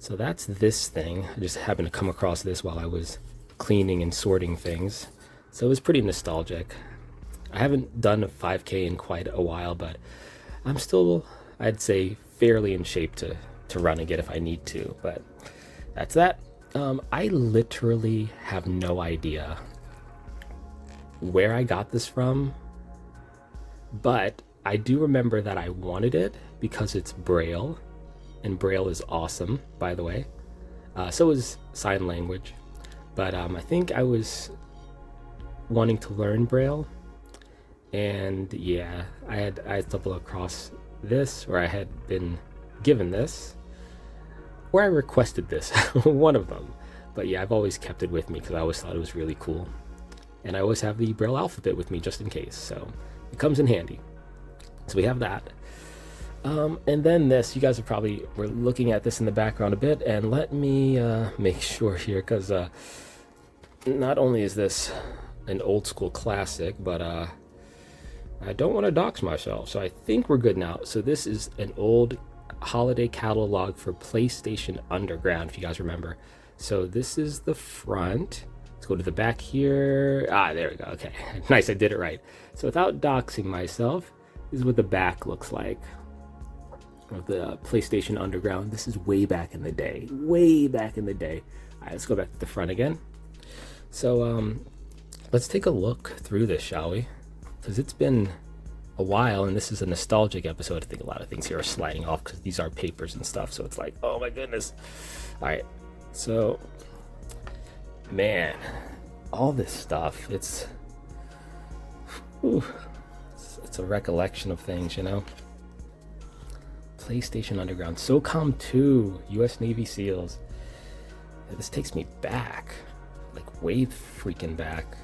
So that's this thing. I just happened to come across this while I was cleaning and sorting things. So it was pretty nostalgic. I haven't done a 5K in quite a while, but I'm still, I'd say, fairly in shape to run again if I need to. But that's that. I literally have no idea where I got this from, but I do remember that I wanted it because it's Braille, and Braille is awesome, by the way. So is sign language, but I think I was wanting to learn Braille, and yeah, I stumbled across this, or I had been given this, or I requested this, one of them. But yeah, I've always kept it with me because I always thought it was really cool, and I always have the Braille alphabet with me just in case, so it comes in handy. So we have that. And then this, you guys were looking at this in the background a bit, and let me make sure here, because not only is this an old school classic, but I don't want to dox myself, so I think we're good now. So this is an old holiday catalog for PlayStation Underground, if you guys remember. So this is the front. Let's go to the back here. There we go. Okay, nice, I did it right. So without doxing myself, this is what the back looks like of the PlayStation Underground. This is way back in the day. Way back in the day. All right, let's go back to the front again. So let's take a look through this, shall we? Because it's been a while, and this is a nostalgic episode. I think a lot of things here are sliding off because these are papers and stuff, so it's like, oh my goodness. All right, so man, all this stuff, it's a recollection of things, you know. PlayStation Underground, SOCOM 2, US Navy SEALs. This takes me back, like way freaking back.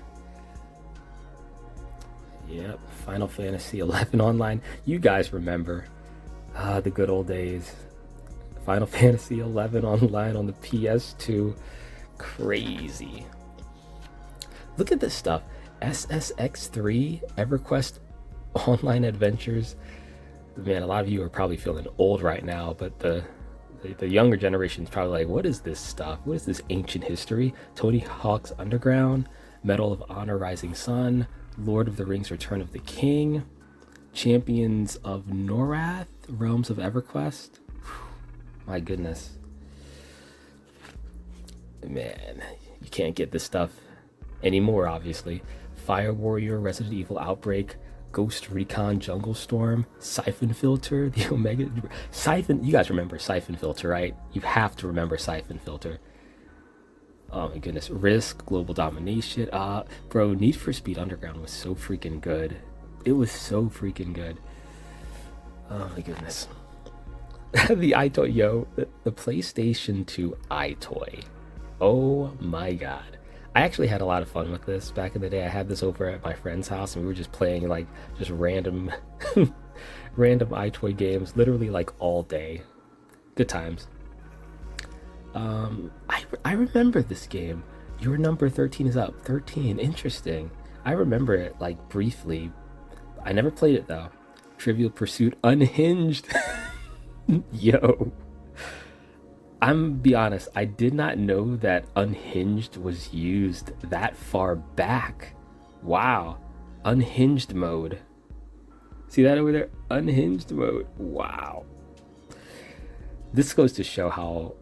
Yep, Final Fantasy 11 Online. You guys remember the good old days. Final Fantasy 11 Online on the PS2. Crazy. Look at this stuff. SSX3, EverQuest Online Adventures. Man, a lot of you are probably feeling old right now, but the younger generation is probably like, what is this stuff? What is this ancient history? Tony Hawk's Underground, Medal of Honor Rising Sun, Lord of the Rings Return of the King, Champions of Norath, Realms of EverQuest. My goodness. Man, you can't get this stuff anymore, obviously. Fire Warrior, Resident Evil Outbreak, Ghost Recon Jungle Storm, Siphon Filter, the Omega Siphon. You guys remember Siphon Filter, right? You have to remember Siphon Filter. Oh my goodness. Risk, Global Domination. Bro, Need for Speed Underground was so freaking good. It was so freaking good. Oh my goodness. The iToy, the PlayStation 2 iToy. Oh my god. I actually had a lot of fun with this back in the day. I had this over at my friend's house, and we were just playing like just random iToy games, literally like all day. Good times. I remember this game. Your number 13 is up. 13, interesting. I remember it like briefly. I never played it though. Trivial Pursuit Unhinged. Yo. I'm be honest, I did not know that Unhinged was used that far back. Wow. Unhinged mode. See that over there? Unhinged mode. Wow. This goes to show how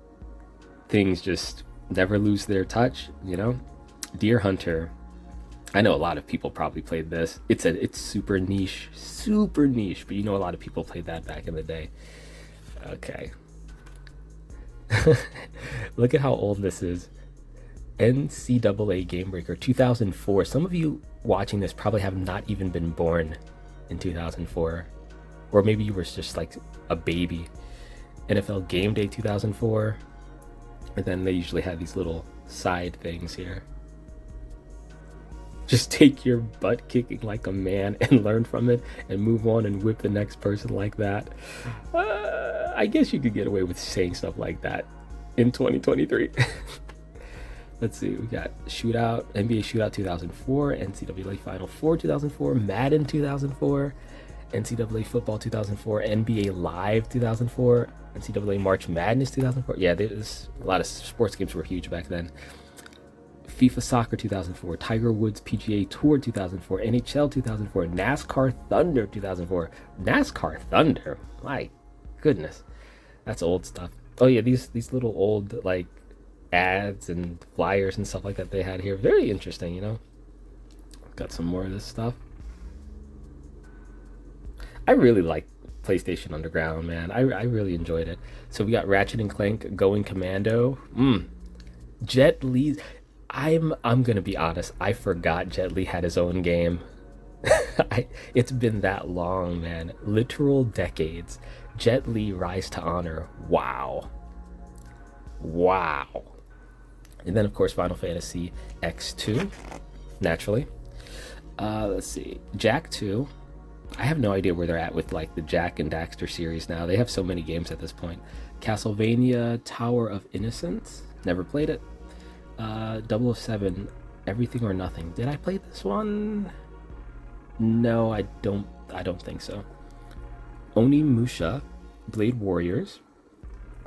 things just never lose their touch, you know? Deer Hunter. I know a lot of people probably played this. It's super niche, but you know a lot of people played that back in the day. Okay. Look at how old this is. NCAA Game Breaker 2004. Some of you watching this probably have not even been born in 2004, or maybe you were just like a baby. NFL Game Day 2004, and then they usually have these little side things here. Just take your butt kicking like a man and learn from it and move on and whip the next person like that. I guess you could get away with saying stuff like that in 2023. Let's see, we got Shootout, NBA Shootout 2004, NCAA Final Four 2004, Madden 2004, NCAA Football 2004, NBA Live 2004, NCAA March Madness 2004. Yeah, there's a lot of sports games were huge back then. FIFA Soccer 2004, Tiger Woods PGA Tour 2004, NHL 2004, NASCAR Thunder 2004. NASCAR Thunder, my goodness, that's old stuff. Oh yeah, these little old like ads and flyers and stuff like that they had here, very interesting, you know. Got some more of this stuff. I really like PlayStation Underground, man. I really enjoyed it. So we got Ratchet and Clank Going Commando. Jet Li. I'm gonna be honest. I forgot Jet Li had his own game. It's been that long, man. Literal decades. Jet Li Rise to Honor. Wow. And then of course Final Fantasy X2. Naturally. Let's see. Jack 2. I have no idea where they're at with like the Jack and Daxter series now. They have so many games at this point. Castlevania Tower of Innocence. Never played it. 007 Everything or Nothing. Did I play this one? No, I don't think so. Onimusha Blade Warriors.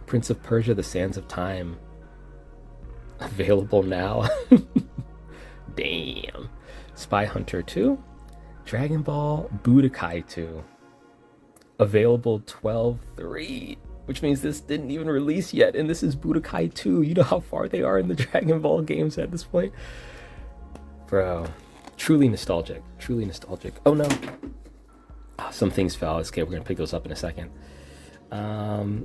Prince of Persia The Sands of Time. Available now. Damn. Spy Hunter 2. Dragon Ball Budokai 2. Available 12/3, which means this didn't even release yet, and this is Budokai 2. You know how far they are in the Dragon Ball games at this point? Bro, truly nostalgic. Oh no. Some things fell. Okay, we're gonna pick those up in a second. Alright,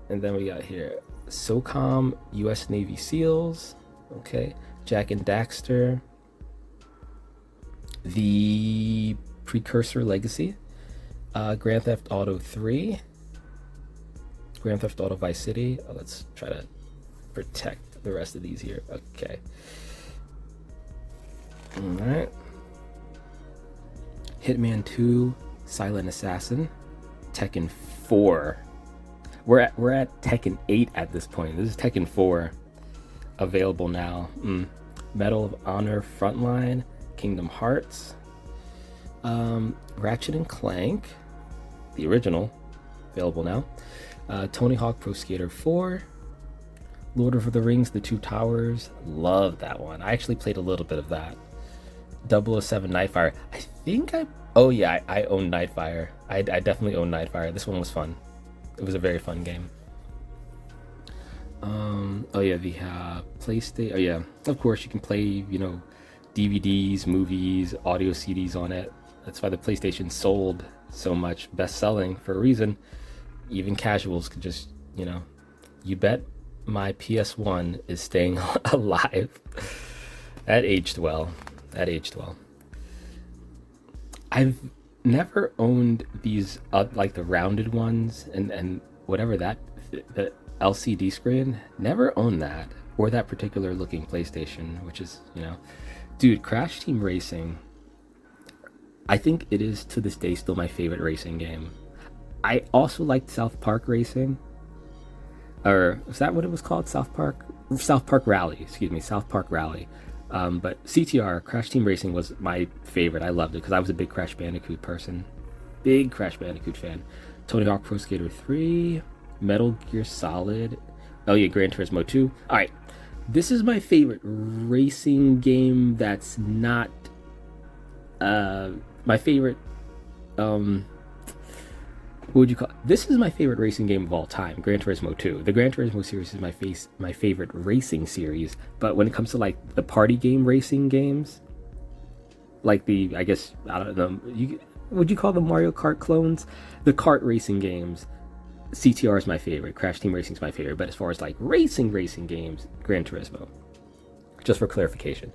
and then we got here SOCOM US Navy SEALs. Okay, Jack and Daxter. The Precursor Legacy, Grand Theft Auto 3, Grand Theft Auto Vice City. Let's try to protect the rest of these here. Okay. Alright. Hitman 2, Silent Assassin, Tekken 4. We're at Tekken 8 at this point. This is Tekken 4. Available now. Medal of Honor Frontline, Kingdom Hearts, Ratchet and Clank, the original, available now. Tony Hawk Pro Skater 4, Lord of the Rings The Two Towers. Love that one. I actually played a little bit of that. 007 Nightfire. I own Nightfire. I definitely own Nightfire. This one was fun. It was a very fun game. The PlayStation. Oh yeah, of course you can play, you know, DVDs, movies, audio CDs on it. That's why the PlayStation sold so much, best-selling for a reason. Even casuals could just, you know, you bet my PS1 is staying alive. That aged well. I've never owned these like the rounded ones and whatever that the LCD screen. Never owned that, or that particular looking PlayStation, which is, you know. Dude, Crash Team Racing, I think it is to this day still my favorite racing game. I also liked South Park Racing. Or, is that what it was called? South Park Rally. But CTR, Crash Team Racing, was my favorite. I loved it because I was a big Crash Bandicoot person. Big Crash Bandicoot fan. Tony Hawk Pro Skater 3, Metal Gear Solid. Oh yeah, Gran Turismo 2. Alright. This is my favorite racing game that's not my favorite what would you call it? This is my favorite racing game of all time, Gran Turismo 2. The Gran Turismo series is my favorite racing series, but when it comes to like the party game racing games, like the, I guess, I don't know, would you call them Mario Kart clones? The kart racing games, CTR is my favorite, Crash Team Racing is my favorite, but as far as like racing games, Gran Turismo. Just for clarification.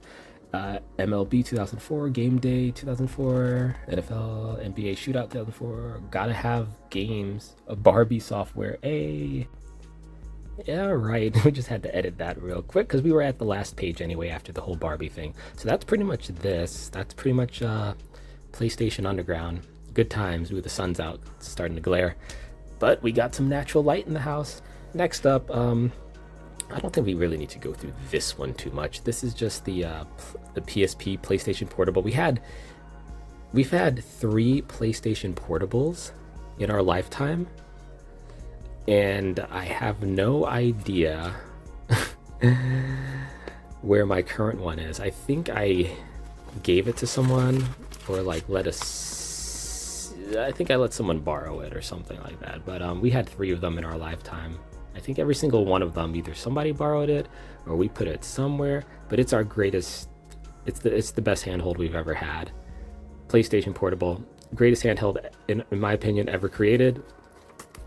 MLB 2004, Game Day 2004, NFL, NBA Shootout 2004, gotta have games, Barbie software, yeah, right, we just had to edit that real quick because we were at the last page anyway after the whole Barbie thing. So that's pretty much that's pretty much PlayStation Underground. Good times with the sun's out, it's starting to glare. But we got some natural light in the house. Next up, I don't think we really need to go through this one too much. This is just the PSP PlayStation Portable. We had we've had 3 PlayStation portables in our lifetime, and I have no idea where my current one is. I think I gave it to someone, or like I think I let someone borrow it or something like that. But we had 3 of them in our lifetime. I think every single one of them, either somebody borrowed it or we put it somewhere, but it's our greatest, it's the best handheld we've ever had. PlayStation Portable, greatest handheld in my opinion ever created.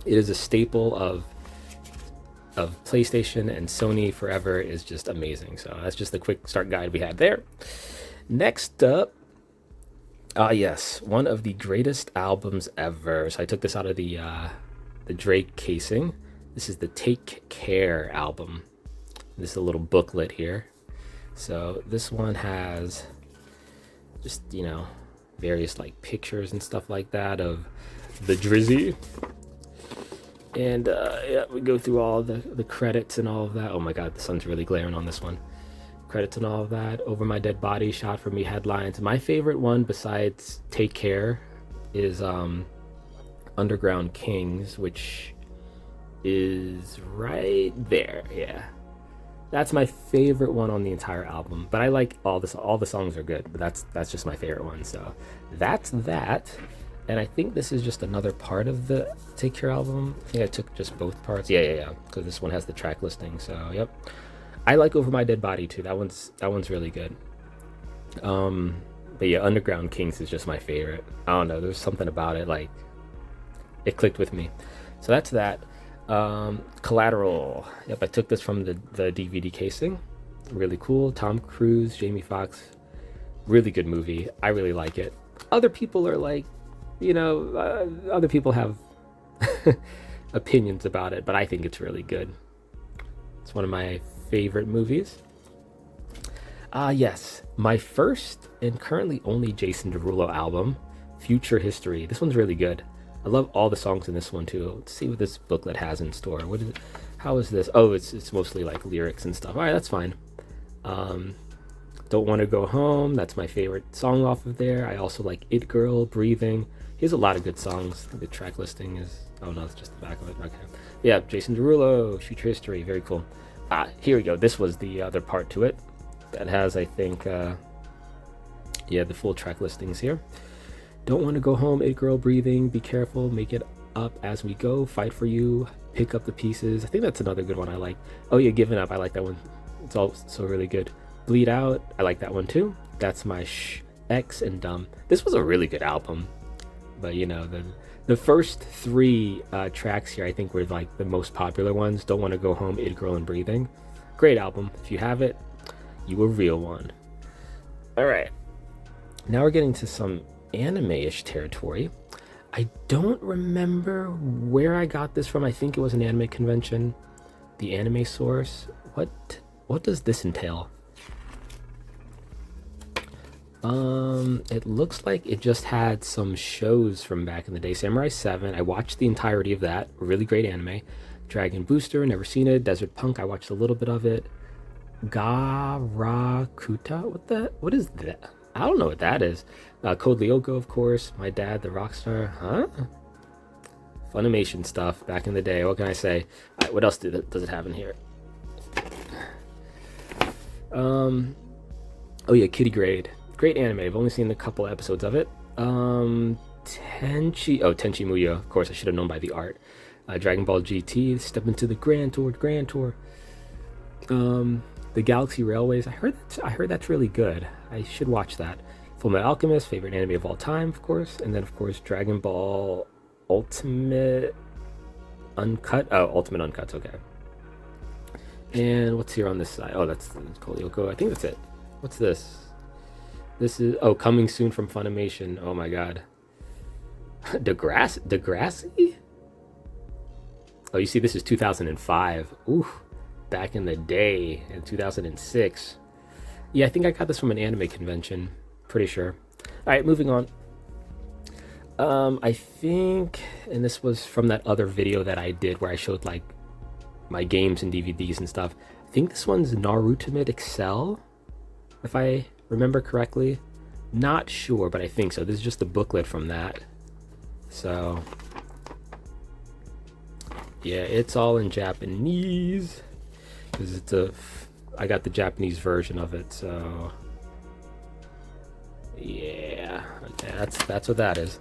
It is a staple of PlayStation, and Sony forever is just amazing. So that's just the quick start guide we had there. Next up, yes, one of the greatest albums ever. So I took this out of the Drake casing. This is the Take Care album. This is a little booklet here. So this one has just, you know, various like pictures and stuff like that of the Drizzy. And yeah, we go through all the credits and all of that. Oh my god, the sun's really glaring on this one. Credits and all of that. Over My Dead Body, Shot For Me headlines. My favorite one besides Take Care is Underground Kings, which is right there. Yeah, that's my favorite one on the entire album. But I like all the songs are good, but that's just my favorite one. So that's that. And I think this is just another part of the Take Care album. I think I took just both parts. Yeah. Because this one has the track listing. So yep. I like Over My Dead Body too. That one's really good. But yeah, Underground Kings is just my favorite. I don't know. There's something about it, like it clicked with me. So that's that. Collateral. Yep, I took this from the DVD casing. Really cool. Tom Cruise, Jamie Foxx. Really good movie. I really like it. Other people are like, you know, other people have opinions about it, but I think it's really good. It's one of my favorite movies. Yes, my first and currently only Jason Derulo album, Future History. This one's really good. I love all the songs in this one too. Let's see what this booklet has in store. What is it? How is this? Oh, it's mostly like lyrics and stuff. All right, that's fine. Don't Want to Go Home. That's my favorite song off of there. I also like It Girl, Breathing. He has a lot of good songs. The track listing is, oh no, it's just the back of it. Okay. Yeah, Jason Derulo, Future History. Very cool. Here we go. This was the other part to it. That has, I think, yeah, the full track listings here. Don't Want to Go Home, It Girl, Breathing, Be Careful, Make It Up As We Go, Fight For You, Pick Up the Pieces. I think that's another good one I like. Oh yeah, Giving Up. I like that one. It's also really good. Bleed Out. I like that one too. That's My X and Dumb. This was a really good album. But you know, the first 3 tracks here I think were like the most popular ones. Don't Want to Go Home, It Girl, and Breathing. Great album. If you have it, you a real one. Alright, now we're getting to some anime-ish territory. I don't remember where I got this from. I think it was an anime convention. The anime source. What does this entail? It looks like it just had some shows from back in the day. Samurai 7, I watched the entirety of that. Really great anime. Dragon Booster, never seen it. Desert Punk, I watched a little bit of it. Garakuta, what is that? I don't know what that is. Code Lyoko, of course. My Dad, the Rockstar. Huh? Funimation stuff back in the day. What can I say? All right, what else does it have in here? Oh yeah, Kitty Grade. Great anime. I've only seen a couple episodes of it. Tenchi Muyo. Of course, I should have known by the art. Dragon Ball GT. Step into the Grand Tour. The Galaxy Railways. I heard that's really good. I should watch that. Fullmetal Alchemist, favorite anime of all time, of course. And then, of course, Dragon Ball Ultimate Uncut. Oh, Ultimate Uncut. Okay. And what's here on this side? Oh, that's Kolyoko. I think that's it. What's this? This is, coming soon from Funimation. Oh my god. Degrassi? Oh, you see, this is 2005. Ooh, back in the day, in 2006. Yeah, I think I got this from an anime convention. Pretty sure. Alright, moving on. I think, and this was from that other video that I did where I showed like my games and DVDs and stuff. I think this one's Narutimate Excel, if I remember correctly. Not sure, but I think so. This is just the booklet from that. So yeah, it's all in Japanese because I got the Japanese version of it. So yeah, okay, that's what that is.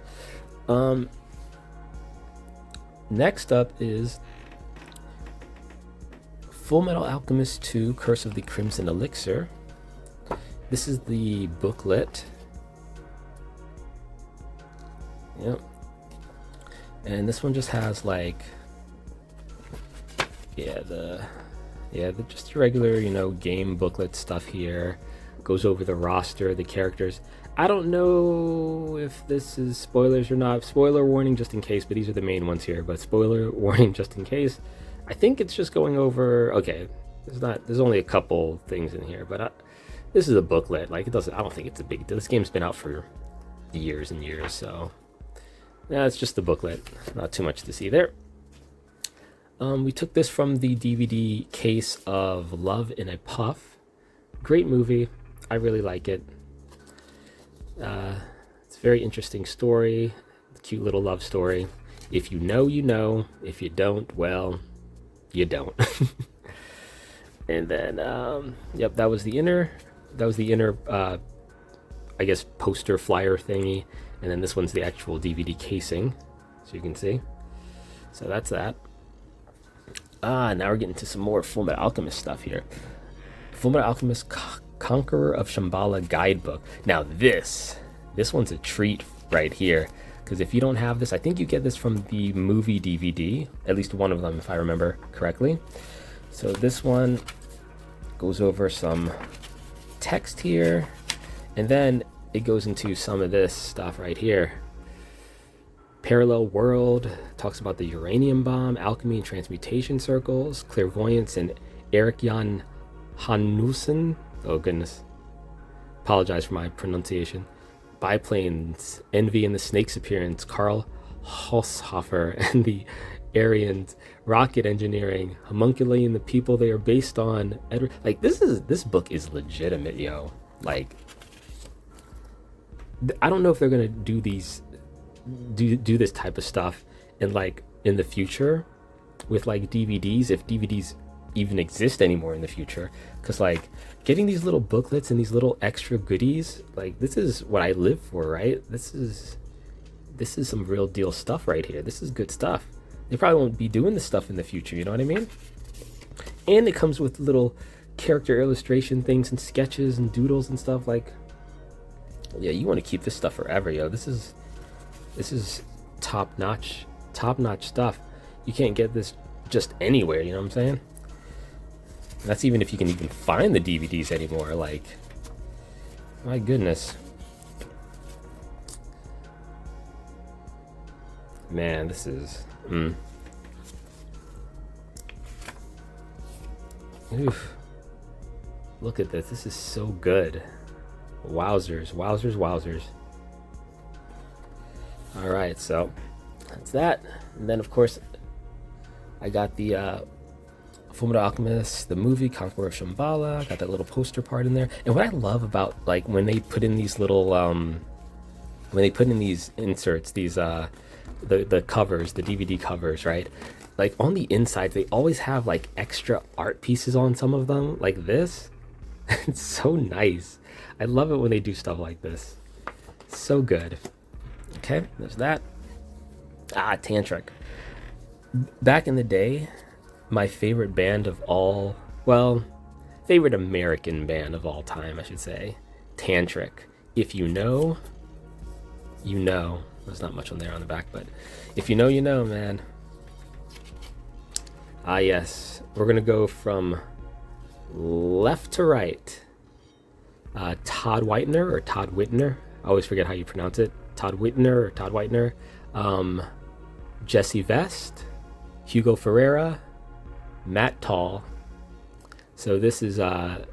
Next up is Fullmetal Alchemist 2: Curse of the Crimson Elixir. This is the booklet. Yep. And this one just has like, just regular, game booklet stuff here. Goes over the roster, the characters. I don't know if this is spoilers or not. Spoiler warning just in case, but these are the main ones here. But spoiler warning just in case. I think it's just going over. Okay, there's only a couple things in here, but this is a booklet. Like, I don't think it's a big deal. This game's been out for years and years, so yeah, it's just the booklet. Not too much to see there. We took this from the DVD case of Love in a Puff. Great movie. I really like it. It's a very interesting story. Cute little love story. If you know, you know. If you don't, well, you don't. And then, yep, that was the inner, I guess, poster flyer thingy. And then this one's the actual DVD casing, so you can see. So that's that. Now we're getting to some more Fullmetal Alchemist stuff here. Fullmetal Alchemist Conqueror of Shambhala guidebook. Now this one's a treat right here, because if you don't have this, I think you get this from the movie DVD, at least one of them if I remember correctly. So this one goes over some text here, and then it goes into some of this stuff right here. Parallel World talks about the uranium bomb, alchemy and transmutation circles, clairvoyance, and Eric Jan Hanussen. Oh goodness, apologize for my pronunciation. Biplanes, Envy and the Snake's appearance, Karl Haushofer and the Aryans, rocket engineering, homunculi and the people they are based on. Edward, like this book is legitimate, yo. Like, I don't know if they're gonna do these, do this type of stuff in the future with like DVDs, if DVDs even exist anymore in the future, because like getting these little booklets and these little extra goodies, like this is what I live for, right? This is some real deal stuff right here. This is good stuff. They probably won't be doing this stuff in the future, you know what I mean? And it comes with little character illustration things and sketches and doodles and stuff. Like, yeah, you want to keep this stuff forever, yo. This is top-notch stuff. You can't get this just anywhere, you know what I'm saying? That's even if you can even find the DVDs anymore. Like, my goodness, man, this is oof. Look at this. This is so good. Wowzers. All right, so that's that. And then of course I got the Fullmetal Alchemist, the movie Conqueror of Shambhala. Got that little poster part in there. And what I love about like when they put in these little when they put in these inserts, these the covers, the DVD covers, right? Like on the inside they always have like extra art pieces on some of them, like this. It's so nice. I love it when they do stuff like this. So good. Okay, there's that. Tantric. Back in the day, my favorite band of all, well, favorite American band of all time, I should say, Tantric. If you know, you know. There's not much on there on the back, but if you know, you know, man. Yes, we're gonna go from left to right. Todd Whitner. I always forget how you pronounce it. Todd Whitner. Jesse Vest, Hugo Ferreira, Matt Tall. So this is the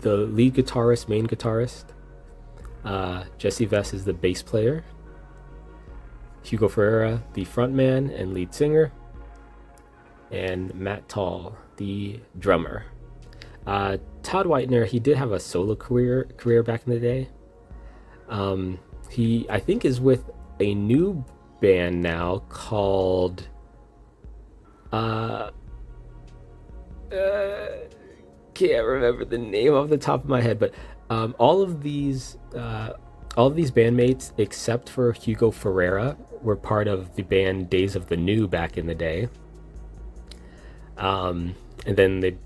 lead guitarist, main guitarist. Jesse Vest is the bass player. Hugo Ferreira, the frontman and lead singer. And Matt Tall, the drummer. Todd Whitner, he did have a solo career back in the day. He, I think, is with a new band now called can't remember the name off the top of my head, but all of these bandmates except for Hugo Ferreira were part of the band Days of the New back in the day. And then they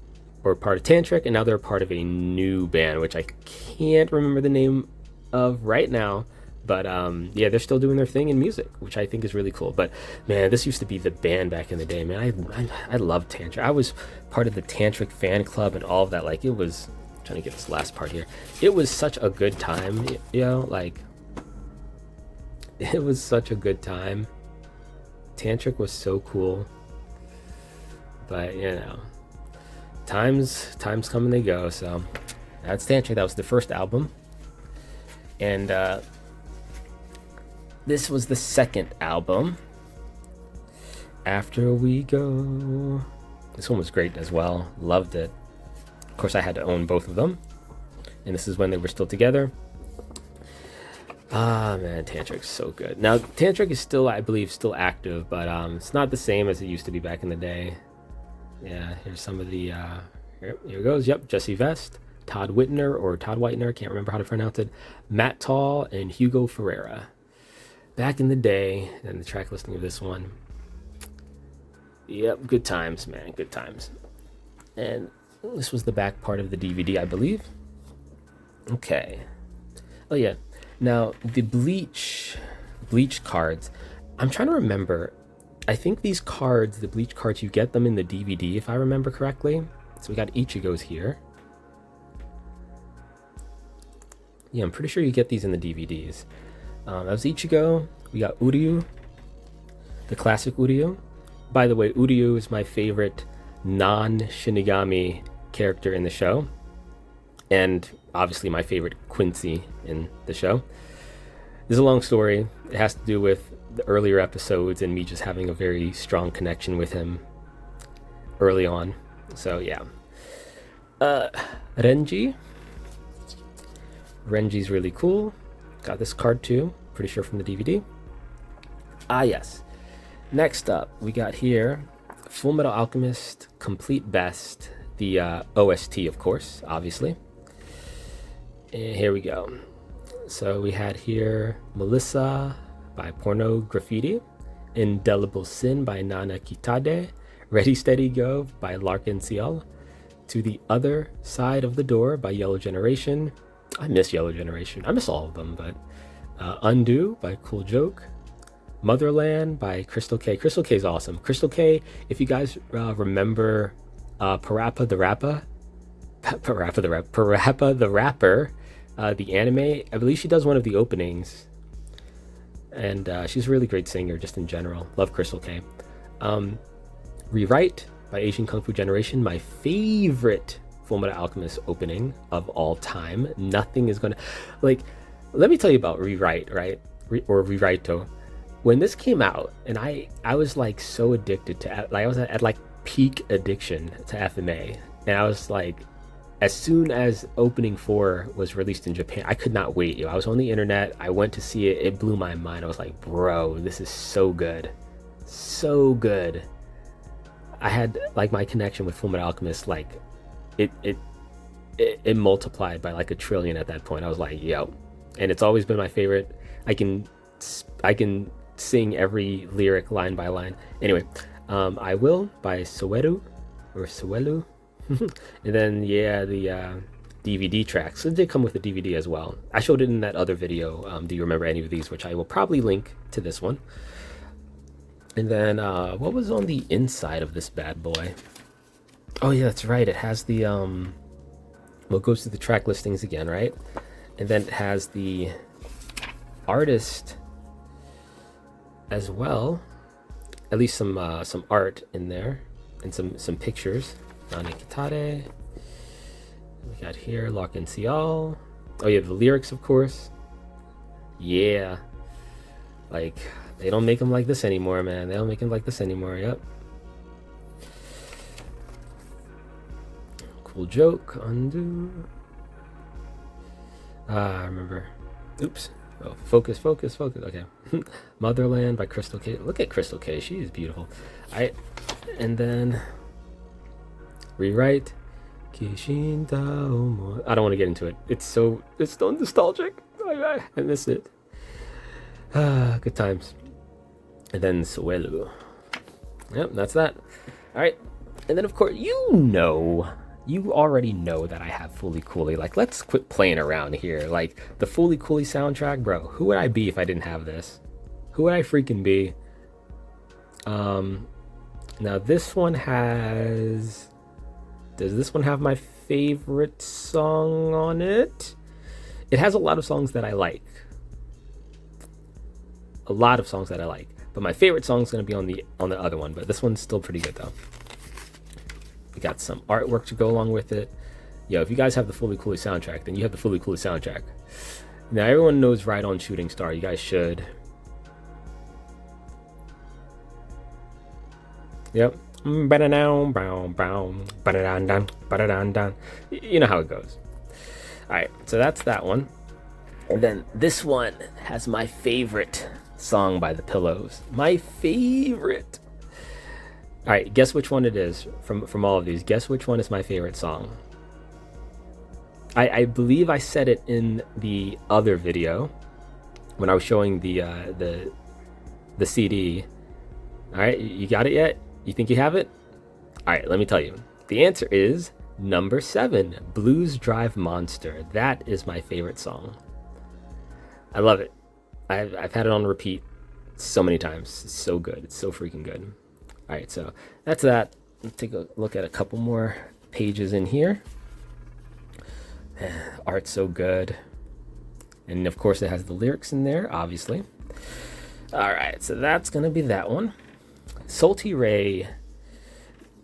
were part of Tantric, and now they're part of a new band, which I can't remember the name of right now. But yeah, they're still doing their thing in music, which I think is really cool. But man, this used to be the band back in the day, man. I loved Tantric. I was part of the Tantric fan club and all of that. Like, it was, I'm trying to get this last part here. It was such a good time, you know, like, it was such a good time. Tantric was so cool. But, you know, times come and they go. So that's Tantric. That was the first album. And this was the second album, After We Go. This one was great as well. Loved it. Of course, I had to own both of them. And this is when they were still together. Ah, man, Tantric's so good. Now, Tantric is still, I believe, still active, but it's not the same as it used to be back in the day. Yeah, here's some of the, here it goes. Yep, Jesse Vest, Todd Whitner, can't remember how to pronounce it, Matt Tall, and Hugo Ferreira. Back in the day, and the track listing of this one. Yep, good times, man, good times. And this was the back part of the DVD, I believe. Okay. Oh yeah. Now the bleach cards. I'm trying to remember. I think these cards, the bleach cards, you get them in the DVD, if I remember correctly. So we got Ichigo's here. Yeah, I'm pretty sure you get these in the DVDs. That was Ichigo. We got Uryu, the classic Uryu. By the way, Uryu is my favorite non-Shinigami character in the show, and obviously my favorite Quincy in the show. This is a long story. It has to do with the earlier episodes and me just having a very strong connection with him early on. So yeah. Renji's really cool. Got this card too, pretty sure from the DVD. Ah yes. Next up, we got here Fullmetal Alchemist Complete Best, the OST, of course, obviously. And here we go. So we had here Melissa by Porno Graffiti, Indelible Sin by Nana Kitade, Ready Steady Go by Larkin Ciel, To the Other Side of the Door by Yellow Generation. I miss Yellow Generation. I miss all of them, but Undo by Cool Joke, Motherland by Crystal K. Crystal K is awesome. Crystal K, if you guys remember Parappa the Rapper, the anime, I believe she does one of the openings. And she's a really great singer just in general. Love Crystal K. Rewrite by Asian Kung Fu Generation, my favorite Fullmetal Alchemist opening of all time. Nothing is gonna, like, let me tell you about Rewrite, right? Or Rewrito. When this came out, and I was like so addicted to, like, I was at like peak addiction to FMA, and I was like, as soon as opening 4 was released in Japan, I could not wait. I was on the internet, I went to see it, it blew my mind. I was like, bro, this is so good, so good. I had like my connection with Fullmetal Alchemist, like it multiplied by like a trillion at that point. I was like, yo, and it's always been my favorite. I can sing every lyric line by line. Anyway, I Will by Soweru. And then yeah, the DVD tracks. So it did come with the DVD as well. I showed it in that other video. Do you remember any of these? Which I will probably link to this one. And then what was on the inside of this bad boy? Oh yeah, that's right. It has the well, it goes to the track listings again, right? And then it has the artist as well. At least some art in there and some pictures. Nana Kitade. We got here Larkin Ciel. Oh yeah, the lyrics, of course. Yeah, like they don't make them like this anymore, man. They don't make them like this anymore. Yep. Cool Joke, Undo. I remember. Oops. Oh, focus. Okay. Motherland by Crystal K. Look at Crystal K. She is beautiful. And then rewrite. I don't want to get into it. It's so nostalgic. I miss it. Good times. And then Suelu. Yep, that's that. All right. And then, of course, you already know that I have foolycooly. Like, let's quit playing around here. Like, the foolycooly soundtrack, bro. Who would I be if I didn't have this? Who would I freaking be? Now this one has... Does this one have my favorite song on it? It has a lot of songs that I like. But my favorite song is going to be on the other one. But this one's still pretty good, though. We got some artwork to go along with it. Yo, if you guys have the foolycooly soundtrack, then you have the foolycooly soundtrack. Now, everyone knows Ride On Shooting Star. You guys should. Yep. You know how it goes. Alright, so that's that one. And then this one has my favorite song by The Pillows. My favorite. Alright, guess which one it is from all of these. Guess which one is my favorite song. I believe I said it in the other video when I was showing the CD. Alright, you got it yet? You think you have it? Alright, let me tell you. The answer is number 7, Blues Drive Monster. That is my favorite song. I love it. I've had it on repeat so many times. It's so good. It's so freaking good. Alright, so that's that. Let's take a look at a couple more pages in here. Art's so good. And of course it has the lyrics in there, obviously. Alright, so that's going to be that one. Soltyrei.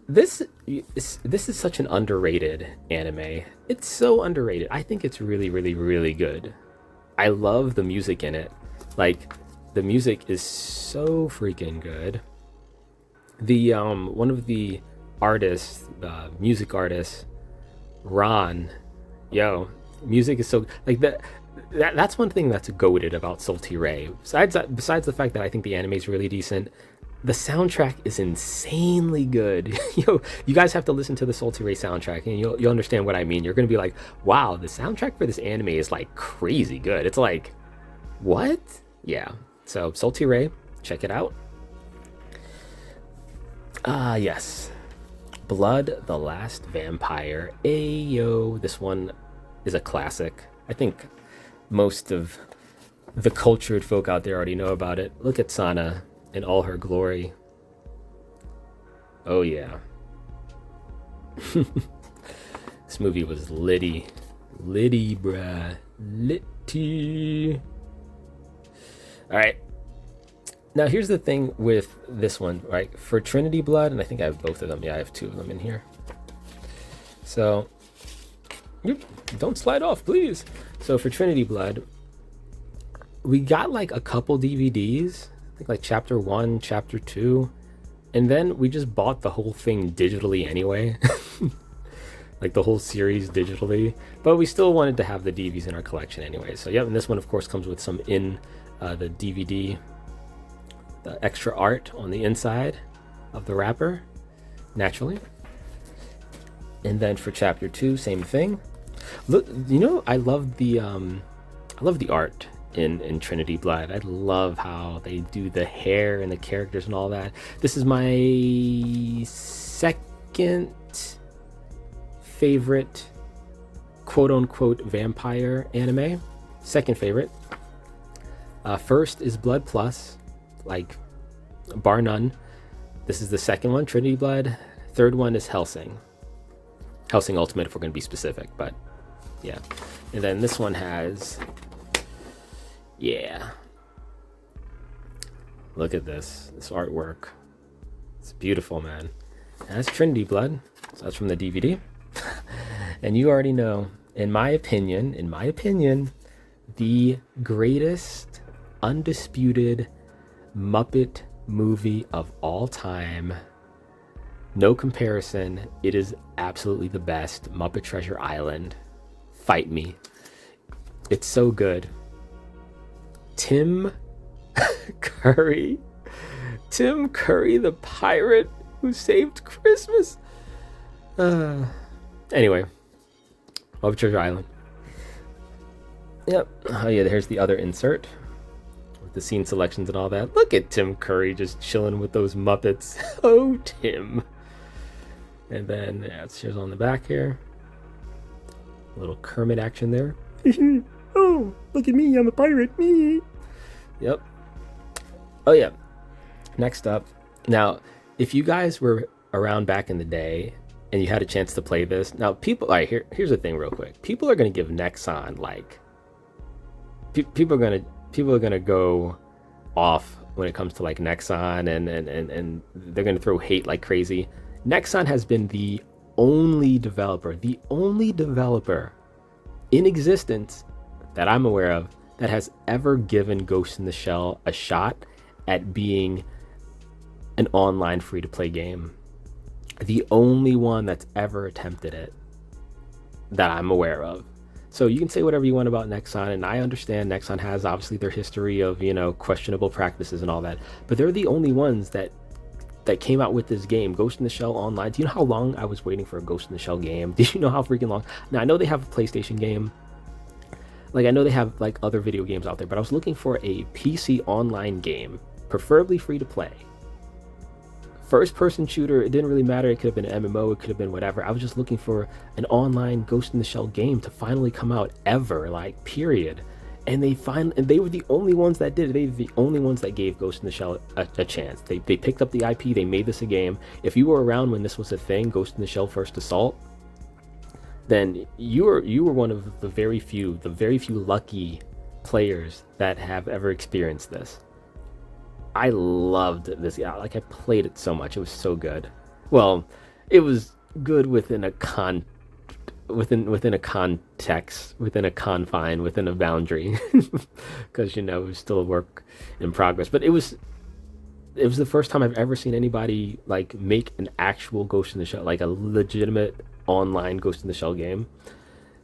This is such an underrated anime. It's so underrated. I think it's really, really, really good. I love the music in it. Like, the music is so freaking good. The one of the artists, music artists, Ron, music is so like that's one thing that's goated about Soltyrei. Besides the fact that I think the anime is really decent, the soundtrack is insanely good. You guys have to listen to the Soltyrei soundtrack and you'll understand what I mean. You're gonna be like, wow, the soundtrack for this anime is like crazy good. It's like, what? Yeah. So Soltyrei, check it out. Yes. Blood the Last Vampire. Ayo. This one is a classic. I think most of the cultured folk out there already know about it. Look at Sana in all her glory. Oh yeah. This movie was litty. Litty, bruh. Litty. Alright. Now here's the thing with this one, right? For Trinityblood, and I think I have both of them. Yeah, I have 2 of them in here. So, don't slide off, please. So for Trinityblood, we got like a couple DVDs. I think like chapter 1, chapter 2. And then we just bought the whole thing digitally anyway. Like the whole series digitally. But we still wanted to have the DVDs in our collection anyway. So yeah, and this one of course comes with some in the DVD. The extra art on the inside of the wrapper, naturally. And then for chapter 2, same thing. Look, I love the art in Trinityblood. I love how they do the hair and the characters and all that. This is my second favorite quote-unquote vampire anime. Second favorite. First is Blood Plus. Like, bar none. This is the second one, Trinityblood. Third one is Hellsingultimate, if we're going to be specific, but yeah. And then this one has, yeah. Look at this artwork. It's beautiful, man. And that's Trinityblood. So that's from the DVD. And you already know, in my opinion, the greatest, undisputed Muppet movie of all time. No comparison. It is absolutely the best. Muppet Treasure Island. Fight me. It's so good. Tim Curry. Tim Curry, the pirate who saved Christmas. Anyway, Muppet Treasure Island. Yep. Oh yeah, here's the other insert with the scene selections and all that. Look at Tim Curry just chilling with those Muppets. Oh, Tim. And then yeah, it shows on the back here. A little Kermit action there. Oh, look at me, I'm a pirate. Me. Yep. Oh yeah. Next up. Now, if you guys were around back in the day and you had a chance to play this, now people, all right, here's the thing real quick. People are going to give Nexon like, people are gonna go off when it comes to like Nexon and they're gonna throw hate like crazy. Nexon has been the only developer in existence that I'm aware of that has ever given Ghost in the Shell a shot at being an online free-to-play game. The only one that's ever attempted it that I'm aware of. So you can say whatever you want about Nexon, and I understand Nexon has obviously their history of, you know, questionable practices and all that, but they're the only ones that came out with this game, Ghost in the Shell Online. Do you know how long I was waiting for a Ghost in the Shell game? Do you know how freaking long? Now, I know they have a PlayStation game. Like, I know they have, like, other video games out there, but I was looking for a PC online game, preferably free-to-play. First-person shooter, it didn't really matter. It could have been an MMO, it could have been whatever. I was just looking for an online Ghost in the Shell game to finally come out ever, like, period. And they were the only ones that did it. They were the only ones that gave Ghost in the Shell a chance. They picked up the IP, they made this a game. If you were around when this was a thing, Ghost in the Shell First Assault, then you were one of the very few lucky players that have ever experienced this. I loved this. Like, I played it so much. It was so good. Well, it was good within a context, within a confine, within a boundary, because, you know, it was still a work in progress. But it was the first time I've ever seen anybody like make an actual Ghost in the Shell, like a legitimate online Ghost in the Shell game.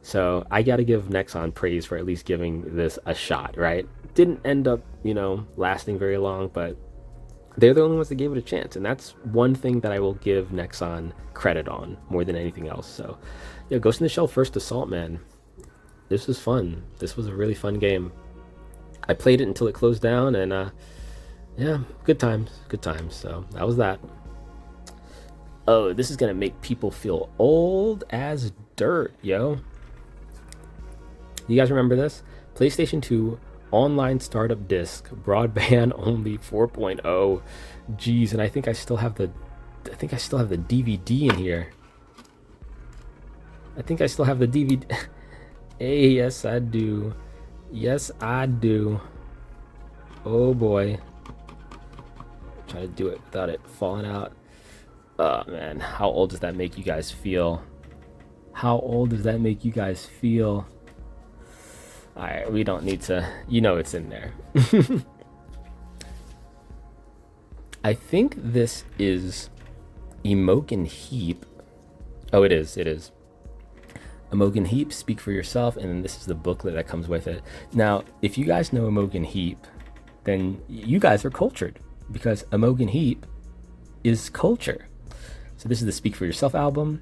So I got to give Nexon praise for at least giving this a shot, right? Didn't end up, you know, lasting very long, but they're the only ones that gave it a chance, and that's one thing that I will give Nexon credit on more than anything else. So yeah, Ghost in the Shell First Assault, man, this was fun. This was a really fun game. I played it until it closed down, and yeah, good times. So that was that. Oh, this is gonna make people feel old as dirt, yo. You guys remember this? PlayStation 2 online startup disc, broadband only 4.0. Geez, and I think I still have the DVD in here. I think I still have the DVD. Hey, yes I do. Yes I do. Oh boy. Try to do it without it falling out. Oh man, how old does that make you guys feel? How old does that make you guys feel? Alright, we don't need to, you know it's in there. I think this is Imogenheap. Oh, it is. Imogenheap, Speak for Yourself, and then this is the booklet that comes with it. Now, if you guys know Imogenheap, then you guys are cultured, because Imogenheap is culture. So this is the Speak for Yourself album.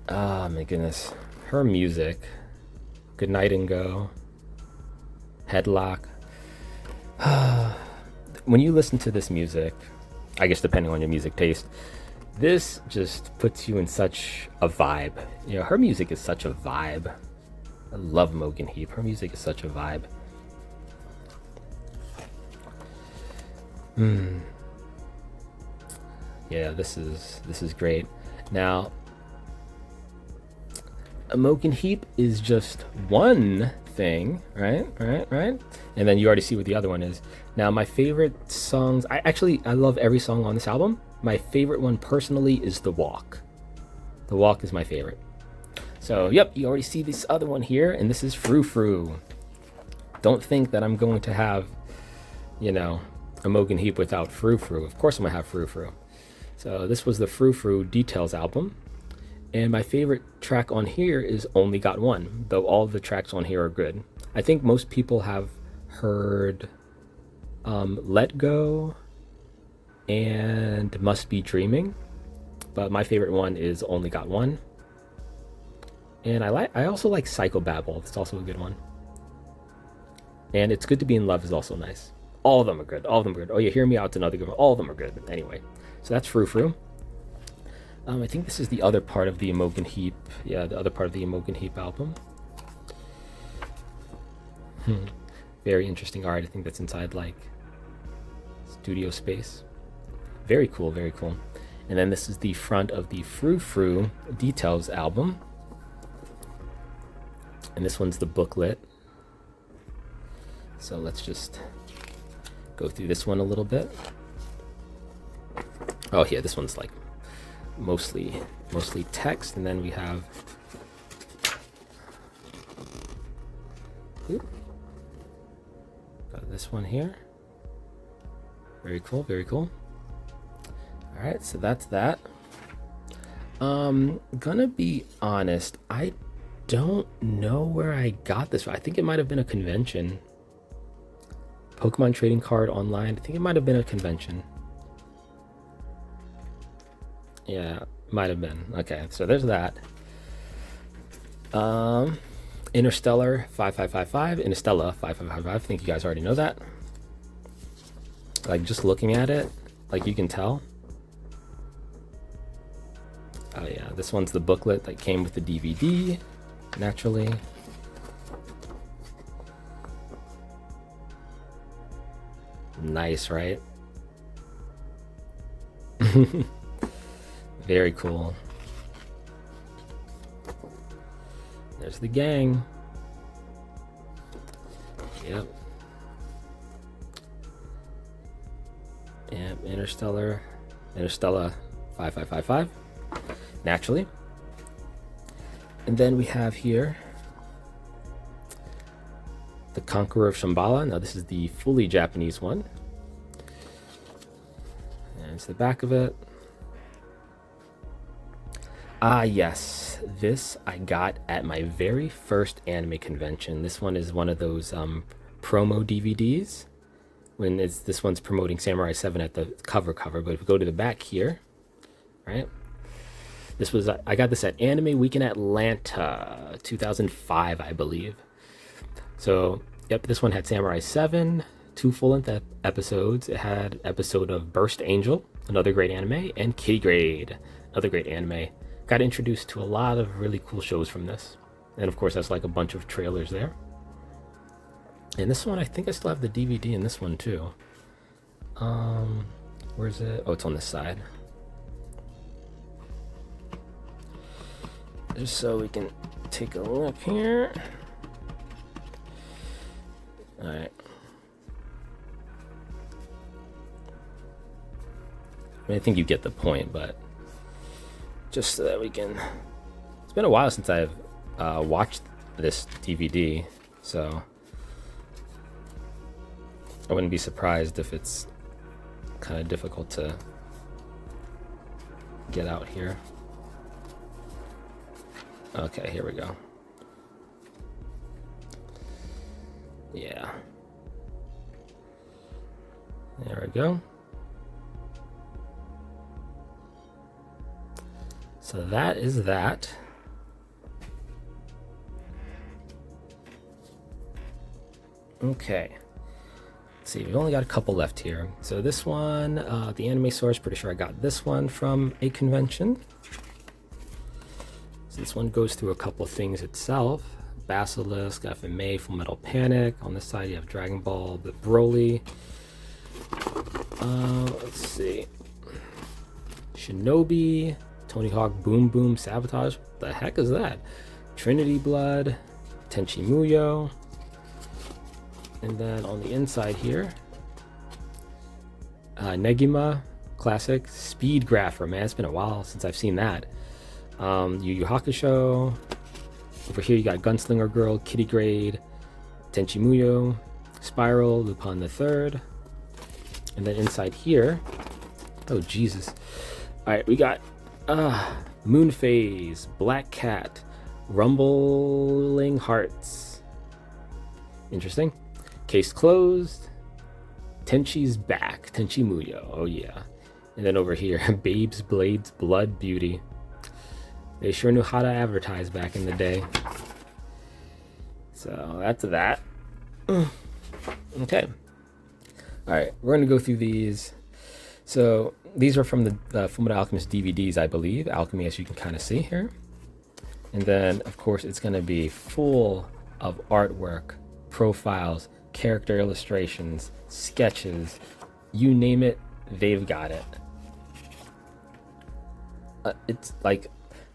Ah, my goodness. Her music. Good Night and Go. Headlock. When you listen to this music, I guess depending on your music taste, this just puts you in such a vibe. You know, her music is such a vibe. I love Imogenheap. Her music is such a vibe. Yeah, this is great. Now, Imogenheap is just one thing, right? And then you already see what the other one is. Now, my favorite songs, I love every song on this album. My favorite one personally is The Walk. The Walk is my favorite. So, yep, you already see this other one here, and this is Froufrou. Don't think that I'm going to have, you know, Imogenheap without Froufrou. Of course I'm going to have Froufrou. So this was the Froufrou Details album. And my favorite track on here is Only Got One, though all the tracks on here are good. I think most people have heard Let Go and Must Be Dreaming, but my favorite one is Only Got One. And I also like Psychobabble. It's also a good one. And It's Good to Be in Love is also nice. All of them are good. All of them are good. Oh, yeah, Hear Me Out's another good one. All of them are good. Anyway, so that's Froufrou. I think this is the other part of the Imogenheap. Yeah, the other part of the Imogenheap album. Very interesting art. I think that's inside like studio space. Very cool, very cool. And then this is the front of the Froufrou Details album. And this one's the booklet. So let's just go through this one a little bit. Oh yeah, this one's like mostly text, and then we have got this one here. Very cool, very cool. All right, so that's that. Gonna be honest, I don't know where I got this from. I think it might have been a convention. Pokemon trading card online. I think it might have been a convention. Yeah, might have been. Okay, so there's that. Interstellar 5555, Interstellar 5555. I think you guys already know that. Like just looking at it, like you can tell. Oh yeah, this one's the booklet that came with the DVD, naturally. Nice, right? Very cool. There's the gang. Yep. Yep, Interstellar 5555. Naturally. And then we have here The Conqueror of Shambhala. Now this is the fully Japanese one. And it's the back of it. Ah, yes. This I got at my very first anime convention. This one is one of those promo DVDs. This one's promoting Samurai 7 at the cover, but if we go to the back here, right? I got this at Anime Week in Atlanta, 2005, I believe. So, yep, this one had Samurai 7, 2 full-length episodes. It had an episode of Burst Angel, another great anime, and Kitty Grade, another great anime. Got introduced to a lot of really cool shows from this. And of course, that's like a bunch of trailers there. And this one, I think I still have the DVD in this one too. Where's it? Oh, it's on this side. Just so we can take a look here. All right. I think you get the point, but just so that we can... It's been a while since I've watched this DVD, so I wouldn't be surprised if it's kind of difficult to get out here. Okay, here we go. Yeah. There we go. So that is that. Okay. Let's see, we've only got a couple left here. So this one, the anime source, pretty sure I got this one from a convention. So this one goes through a couple things itself. Basilisk, FMA, Full Metal Panic. On this side you have Dragon Ball, the Broly. Let's see. Shinobi, Tony Hawk, Boom Boom, Sabotage. What the heck is that? Trinityblood, Tenchi Muyo. And then on the inside here, Negima, classic. Speed Grapher, man, it's been a while since I've seen that. Yu Yu Hakusho. Over here you got Gunslinger Girl, Kitty Grade, Tenchi Muyo, Spiral, Lupin the Third. And then inside here, oh Jesus. All right, we got Moon Phase, Black Cat, Rumbling Hearts, Interesting. Case closed. Tenchi's back. Tenchi Muyo. Oh yeah. And then over here, Babes, Blades, Blood, Beauty. They sure knew how to advertise back in the day. So that's that. Okay. Alright, we're going to go through these. So these are from the Fullmetal Alchemist DVDs, I believe. Alchemy, as you can kind of see here. And then, of course, it's going to be full of artwork, profiles, character illustrations, sketches. You name it, they've got it. It's like,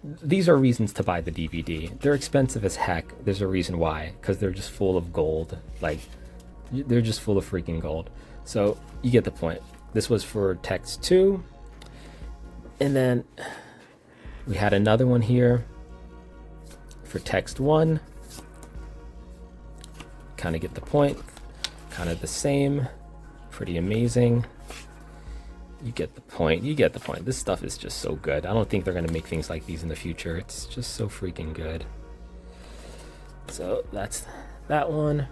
these are reasons to buy the DVD. They're expensive as heck. There's a reason why, because they're just full of gold. Like, they're just full of freaking gold. So you get the point. This was for text 2. And then we had another one here for text 1. Kind of get the point. Kind of the same. Pretty amazing. You get the point. You get the point. This stuff is just so good. I don't think they're going to make things like these in the future. It's just so freaking good. So that's that one.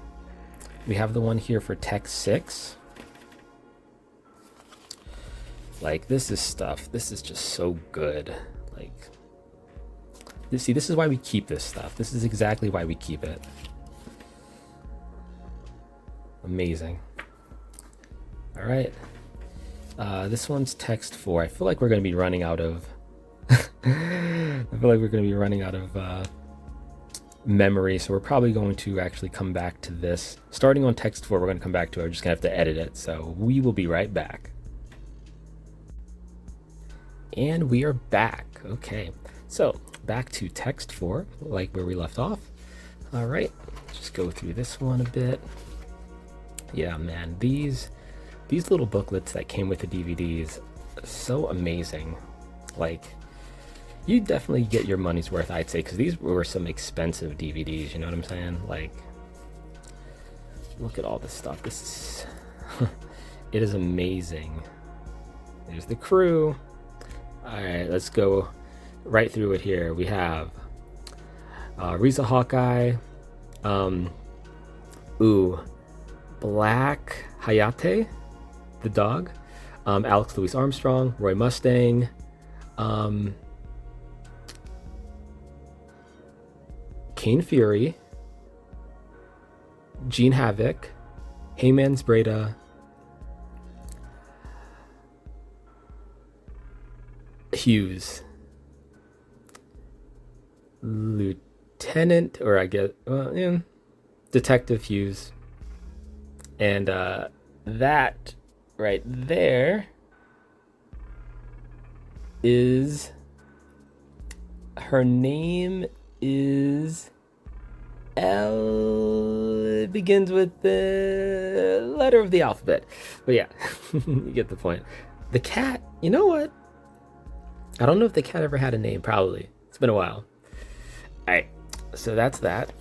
We have the one here for text 6. Like, this is stuff. This is just so good. Like, see, this is why we keep this stuff. This is exactly why we keep it. Amazing. All right. This one's text 4. I feel like we're going to be running out of memory, so we're probably going to actually come back to this. Starting on text 4, we're going to come back to it. We're just going to have to edit it, so we will be right back. And we are back. Okay, so back to text 4, like where we left off. All right, just go through this one a bit. Yeah, man, these little booklets that came with the DVDs, so amazing. Like, you definitely get your money's worth, I'd say, because these were some expensive DVDs, you know what I'm saying? Like, look at all this stuff. This is it is amazing. There's the crew. All right, let's go right through it here. We have Riza Hawkeye, Black Hayate, the dog, Alex Louis Armstrong, Roy Mustang, Kane Fury, Gene Havoc, Heyman's Breda, Hughes, Lieutenant, or I guess, Detective Hughes, and that right there is, her name is L. It begins with the letter of the alphabet. But yeah, you get the point. The cat, you know what? I don't know if the cat ever had a name. Probably. It's been a while. All right, so that's that.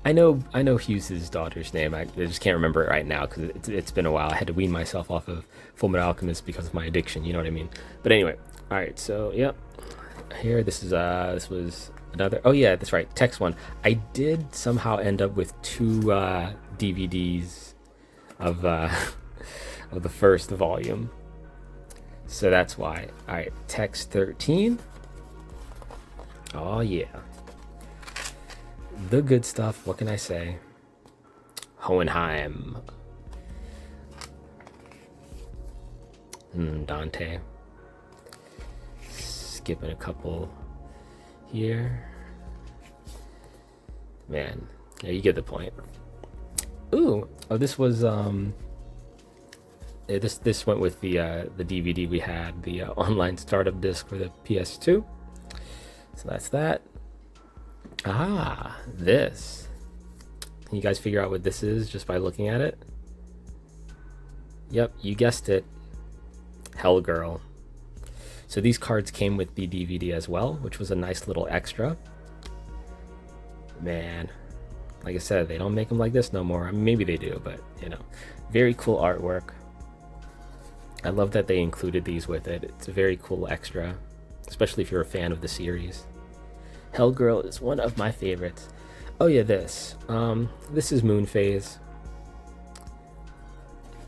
I know Hughes' daughter's name. I just can't remember it right now because it's been a while. I had to wean myself off of Fullmetal Alchemist because of my addiction. You know what I mean? But anyway, all right. So yep, here this was another. Oh yeah, that's right. Text 1. I did somehow end up with 2 DVDs of the first volume, so that's why. All right, text 13. Oh yeah. The good stuff, what can I say? Hohenheim. Dante. Skipping a couple here. Man, yeah, you get the point. Ooh, oh, this was this went with the DVD we had, the online startup disc for the PS2. So that's that. This. Can you guys figure out what this is just by looking at it? Yep, you guessed it. Hell Girl. So these cards came with the DVD as well, which was a nice little extra. Man, like I said, they don't make them like this no more. I mean, maybe they do, but you know, very cool artwork. I love that they included these with it. It's a very cool extra, especially if you're a fan of the series. Hell Girl is one of my favorites. Oh yeah, this is Moon Phase.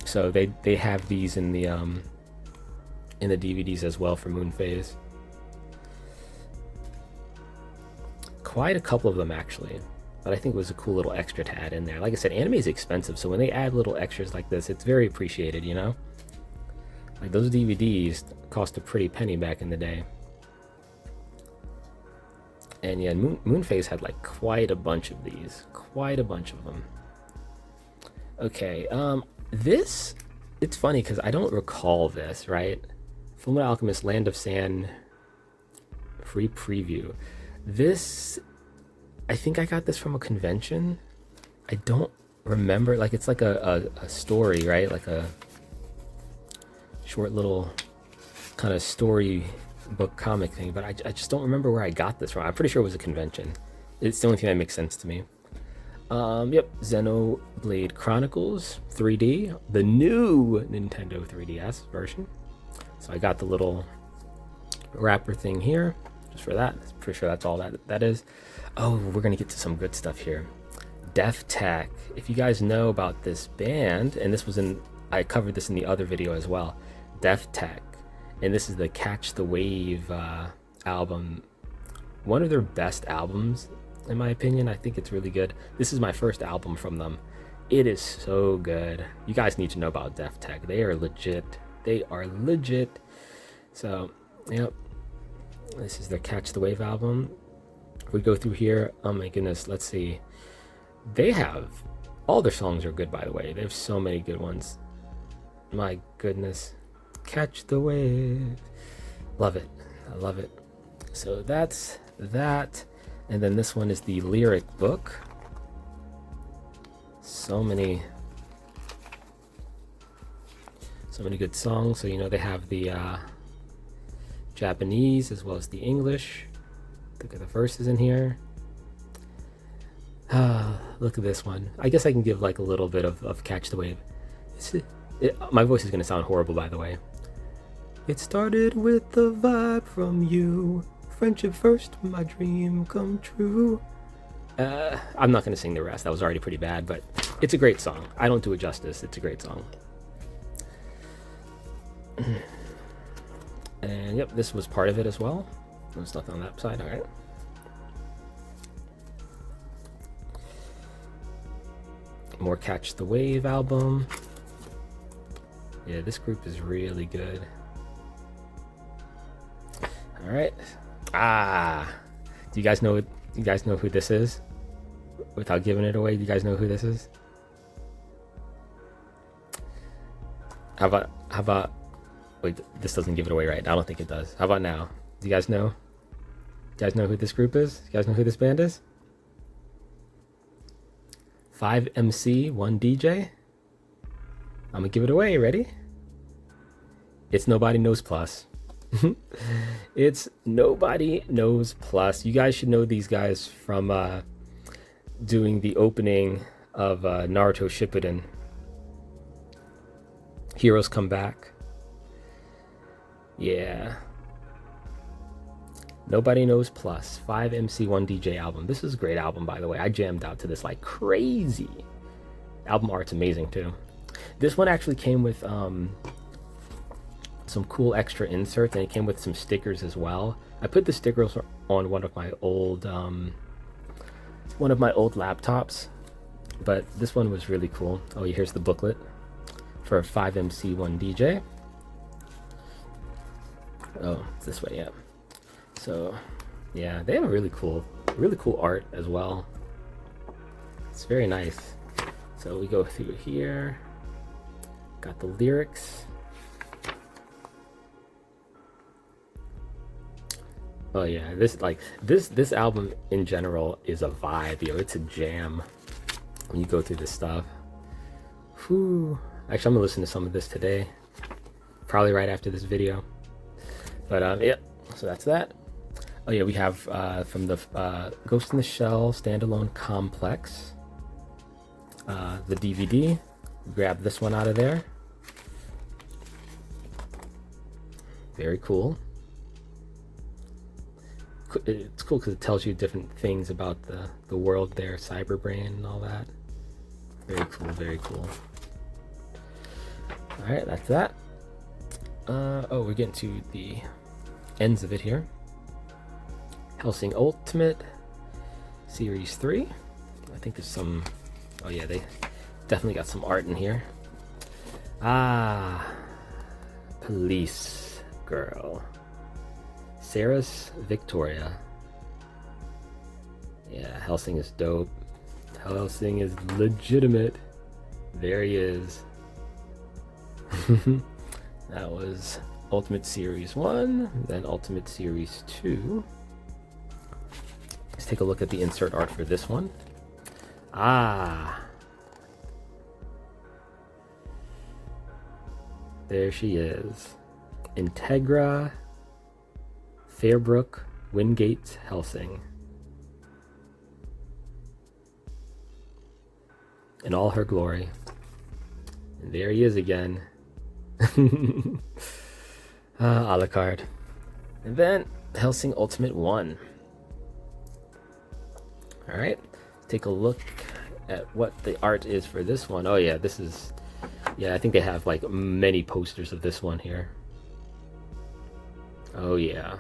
So they have these in the DVDs as well for Moon Phase. Quite a couple of them actually, but I think it was a cool little extra to add in there. Like I said, anime is expensive, so when they add little extras like this, it's very appreciated, you know? Like those DVDs cost a pretty penny back in the day. And yeah, Moon Phase had like quite a bunch of these. Quite a bunch of them. Okay, this, it's funny because I don't recall this, right? Fullmetalchemist Land of Sand free preview. This, I think I got this from a convention. I don't remember, like it's like a story, right? Like a short little kind of story book comic thing, but I just don't remember where I got this from. I'm pretty sure it was a convention. It's the only thing that makes sense to me. Yep, Xenoblade Chronicles 3D, the new Nintendo 3DS version. So I got the little wrapper thing here, just for that. I'm pretty sure that's all that is. Oh, we're gonna get to some good stuff here. Deftech. If you guys know about this band, and this was I covered this in the other video as well. Deftech, and this is the Catch the Wave album. One of their best albums, in my opinion. I think it's really good. This is my first album from them. It is so good. You guys need to know about Deftech. They are legit. They are legit. So, yep. This is their Catch the Wave album. We go through here. Oh my goodness. Let's see. They have, all their songs are good, by the way. They have so many good ones. My goodness. Catch the Wave. Love it. I love it. So that's that. And then this one is the lyric book. So many good songs. So, you know, they have the Japanese as well as the English. Look at the verses in here. Look at this one. I guess I can give like a little bit of Catch the Wave. My voice is going to sound horrible, by the way. It started with the vibe from you. Friendship first, my dream come true. I'm not going to sing the rest. That was already pretty bad, but it's a great song. I don't do it justice. It's a great song. And yep, this was part of it as well. There's nothing on that side. All right. More Catch the Wave album. Yeah, this group is really good. All right. Do you guys know? You guys know who this is? Without giving it away, do you guys know who this is? How about? Wait, this doesn't give it away, right? I don't think it does. How about now? Do you guys know? You guys know who this group is? You guys know who this band is? 5 MC, 1 DJ. I'm gonna give it away. Ready? It's Nobody Knows Plus. It's Nobody Knows Plus. You guys should know these guys from doing the opening of Naruto Shippuden. Heroes Come Back. Yeah. Nobody Knows Plus. 5 MC 1 DJ album. This is a great album, by the way. I jammed out to this like crazy. Album art's amazing too. This one actually came with some cool extra inserts, and it came with some stickers as well. I put the stickers on one of my old laptops, but this one was really cool. Oh, here's the booklet for 5 MC 1 DJ. Oh, it's this way, yeah. So, yeah, they have a really cool art as well. It's very nice. So we go through here. Got the lyrics. Oh yeah, this album in general is a vibe, yo. It's a jam when you go through this stuff. Whew. Actually, I'm gonna listen to some of this today, probably right after this video. But yeah, so that's that. Oh yeah, we have from the Ghost in the Shell standalone complex, the DVD. Grab this one out of there. Very cool. it's cool because it tells you different things about the world there, cyberbrain and all that. Very cool, very cool. All right, that's that. Oh, we're getting to the ends of it here. Hellsingultimate Series 3. I think there's some... Oh yeah, they definitely got some art in here. Police Girl. Sarah's Victoria. Yeah, Hellsing is dope. Hellsing is legitimate. There he is. That was Ultimate Series 1, then Ultimate Series 2. Let's take a look at the insert art for this one. There she is. Integra Fairbrook Wingate Hellsing. In all her glory. And there he is again. A la carte. And then Hellsing Ultimate 1. Alright, take a look at what the art is for this one. Oh yeah, this is... Yeah, I think they have like many posters of this one here. Oh yeah.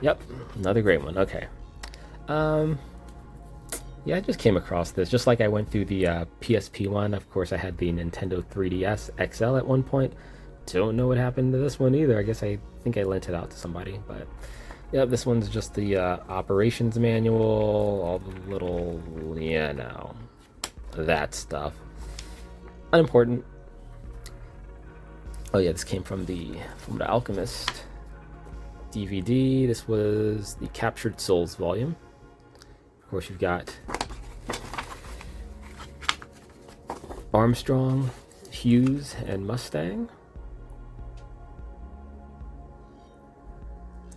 Yep, another great one. Okay. Yeah, I just came across this. Just like I went through the PSP one. Of course, I had the Nintendo 3DS XL at one point. Don't know what happened to this one either. I guess I think I lent it out to somebody. But yeah, this one's just the operations manual. All the little, yeah, no, that stuff. Unimportant. Oh yeah, this came from the Alchemist DVD. This was the Captured Souls volume. Of course, you've got Armstrong, Hughes, and Mustang.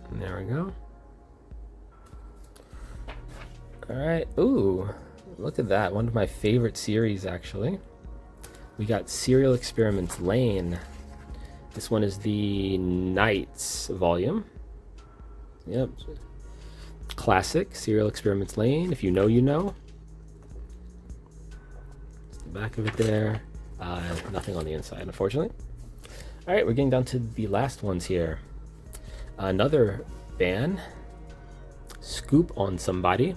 And there we go. Alright, ooh, look at that. One of my favorite series, actually. We got Serial Experiments Lane. This one is the Knights volume. Yep. Classic Serial Experiments Lane. If you know, you know. It's the back of it there. Nothing on the inside, unfortunately. All right, we're getting down to the last ones here. Another band, Skooponsomebody,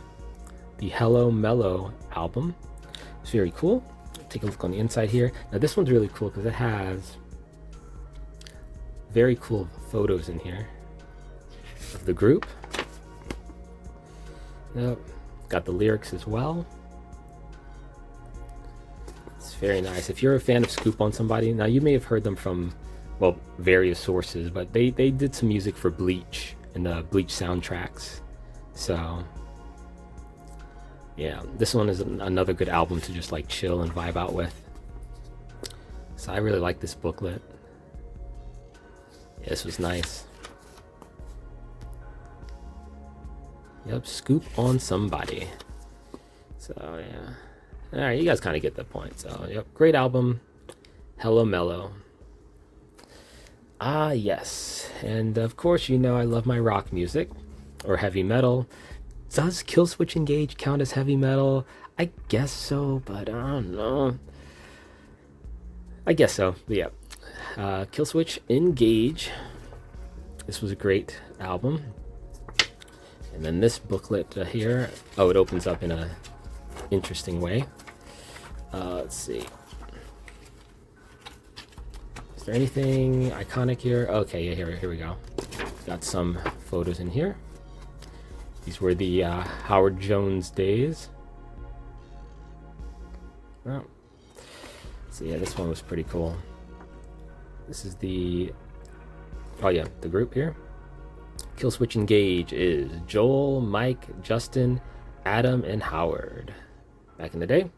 the Hello Mellow album. It's very cool. Take a look on the inside here. Now this one's really cool because it has very cool photos in here of the group. Yep, got the lyrics as well. It's very nice. If you're a fan of Skooponsomebody, now you may have heard them from, well, various sources, but they did some music for Bleach and the Bleach soundtracks. So yeah, this one is another good album to just like chill and vibe out with. So I really like this booklet. Yeah, this was nice. Yep, Skooponsomebody. So yeah. Alright, you guys kind of get the point. So yep, great album. Hello Mellow. Yes. And of course, you know I love my rock music. Or heavy metal. Does Killswitchengage count as heavy metal? I guess so, but I don't know. I guess so, but yeah. Killswitchengage. This was a great album. And then this booklet here, oh, it opens up in a interesting way. Let's see. Is there anything iconic here? Okay, yeah, here we go. Got some photos in here. These were the Howard Jones days. Oh. So yeah, this one was pretty cool. This is the, oh yeah, the group here. Killswitchengage is Joel, Mike, Justin, Adam, and Howard. Back in the day. And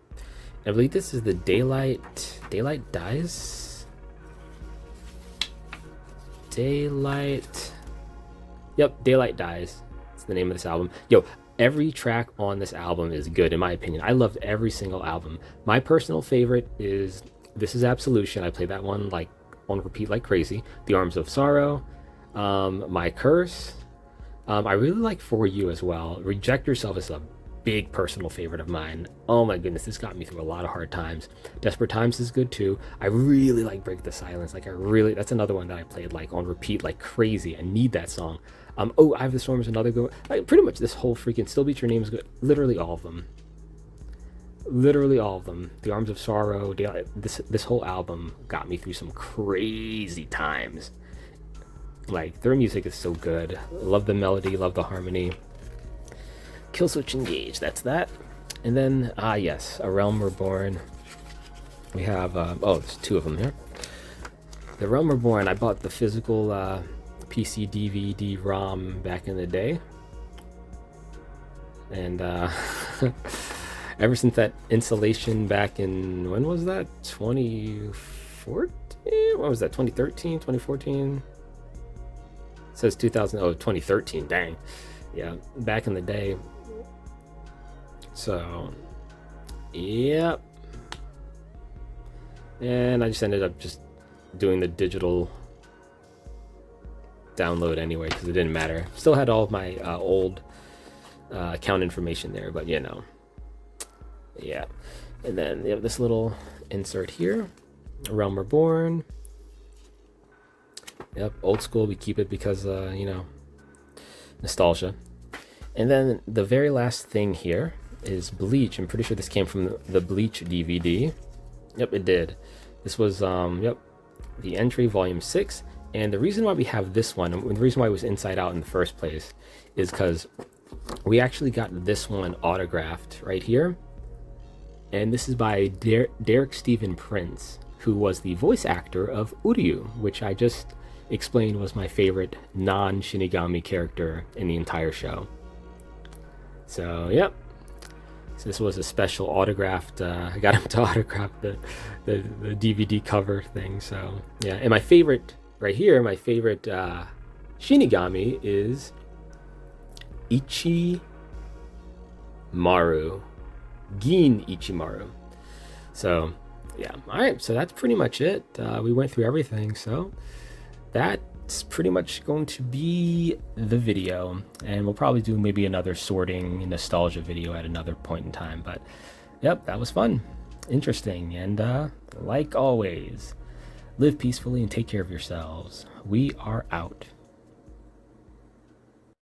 I believe this is the Daylight Dies? Yep, Daylight Dies. That's the name of this album. Yo, every track on this album is good, in my opinion. I loved every single album. My personal favorite is This Is Absolution. I play that one like on repeat like crazy. The Arms of Sorrow. My Curse. I really like For You as well. Reject Yourself is a big personal favorite of mine. Oh my goodness, this got me through a lot of hard times. Desperate Times is good too. I really like Break the Silence. Like that's another one that I played like on repeat like crazy. I need that song. Oh, I Have the Storm is another good one. Like, pretty much this whole freaking Still Beat Your Name is good. Literally all of them. Literally all of them. The Arms of Sorrow. This whole album got me through some crazy times. Like, their music is so good. Love the melody, love the harmony. Killswitchengage, that's that. And then, yes, A Realm Reborn. We have, there's two of them here. The Realm Reborn, I bought the physical PC DVD ROM back in the day. And ever since that installation back in, when was that? 2014? What was that, 2013, 2014? It says 2013, dang. Yeah, back in the day. So, yep. And I just ended up just doing the digital download anyway, because it didn't matter. Still had all of my old account information there, but you know. Yeah. And then you have this little insert here. Realm Reborn. Yep, old school, we keep it because, you know, nostalgia. And then the very last thing here is Bleach. I'm pretty sure this came from the Bleach DVD. Yep, it did. This was, the entry, volume 6. And the reason why we have this one, and the reason why it was inside out in the first place, is because we actually got this one autographed right here. And this is by Derek Stephen Prince, who was the voice actor of Uryu, which I just explained was my favorite non-Shinigami character in the entire show. So, yep. So this was a special autographed, I got him to autograph the DVD cover thing. So, yeah. And my favorite, right here, my favorite Shinigami is Ichimaru. Gin Ichimaru. So, yeah. Alright, so that's pretty much it. We went through everything, so that's pretty much going to be the video, and we'll probably do maybe another sorting nostalgia video at another point in time. But yep, that was fun, interesting, and like always, live peacefully and take care of yourselves. We are out.